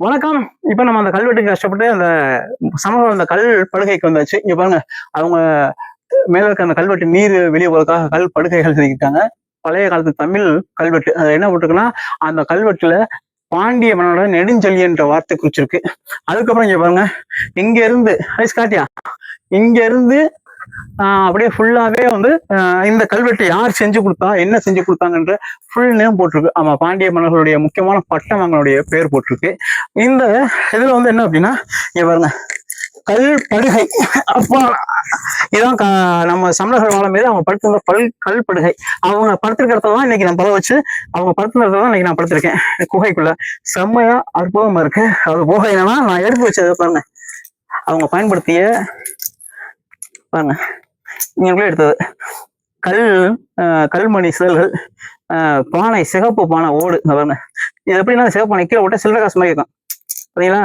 வணக்கம். இப்ப நம்ம அந்த கல்வெட்டுக்கு கஷ்டப்பட்டு அந்த சமூகம் அந்த கல் படுகைக்கு வந்தாச்சு. இங்க பாருங்க, அவங்க மேல இருக்க அந்த கல்வெட்டு நீர் வெளியே போறதுக்காக கல் படுகைகள் செதுக்கிட்டாங்க. பழைய காலத்து தமிழ் கல்வெட்டு. அது என்ன போட்டிருக்குன்னா, அந்த கல்வெட்டுல பாண்டிய மன்னனோட நெடுஞ்செழியன் என்ற வார்த்தை குறிச்சிருக்கு. அதுக்கப்புறம் இங்க பாருங்க, இங்க இருந்து காட்டியா இங்க இருந்து அப்படியே ஃபுல்லாவே வந்து இந்த கல்வெட்டு யார் செஞ்சு கொடுத்தா, என்ன செஞ்சு கொடுத்தாங்கன்ற ஃபுல் நேம் போட்டிருக்கு. ஆமா, பாண்டிய மன்னர்களுடைய முக்கியமான பட்டமங்களுடைய பேர் போட்டிருக்கு. இந்த இதுல வந்து என்ன அப்படின்னா, இங்க பாருங்க, கல் படுகை. அப்போ இதான் நம்ம சமணர்கள் வாழும் போது அவங்க படுத்திருந்த கல் படுகை. அவங்க படுத்திருக்க இடத்துல இன்னைக்கு நான் பல வச்சு அவங்க படுத்திருந்த இடத்துல இன்னைக்கு நான் படுத்திருக்கேன் குகைக்குள்ள. செம்மையா அற்புதமா இருக்கு. அது போக என்னன்னா, நான் எடுத்து வச்சது பாருங்க, அவங்க பயன்படுத்திய பாருங்க, இங்க எடுத்தது கல்மணி சிதல்கள், பானை, சிகப்பு பானை ஓடு. பாருங்க, இது எப்படின்னா சிகப்பு பானை கீழே விட்ட சில்லற காசு மாதிரி இருக்கும் சரிங்களா.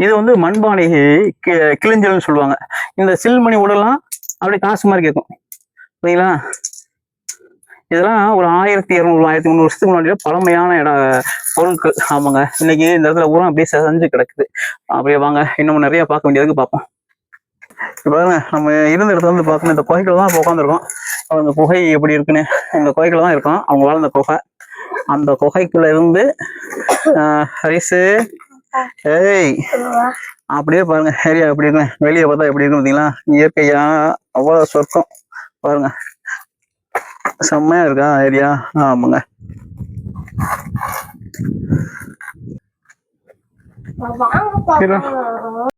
இது வந்து மண்பானை கிழிஞ்சல்னு சொல்லுவாங்க. இந்த சில்மணி ஓடெல்லாம் அப்படியே காசு மாதிரி கேட்கும் சரிங்களா. இதெல்லாம் ஒரு 1200 1300 வருஷத்துக்கு முன்னாடி பழமையான பொருட்கள். ஆமாங்க, இன்னைக்கு இந்த இடத்துல ஊரம் அப்படியே செஞ்சு கிடக்குது. அப்படியே வாங்க, இன்னும் நிறைய பார்க்க வேண்டியதுக்கு பார்ப்போம். பாருங்க, நம்ம இருந்த இடத்துல வந்து பார்க்கணும், இந்த குகைக்குள்ள தான் உட்காந்துருக்கோம். அந்த குகை எப்படி இருக்குன்னு இந்த குகைக்குள்ள தான் இருக்கும் அவங்க வாழ்ந்த குகை. அந்த குகைக்குள்ள இருந்து ஹரிசு ஏய் அப்படியே பாருங்க ஏரியா எப்படி இருக்கு, வெளியே பார்த்தா எப்படி இருக்கு பார்த்தீங்களா. இயற்கையா அவ்வளவு சொர்க்கம் பாருங்க, செம்மையா இருக்கா ஏரியா. ஆமாங்க.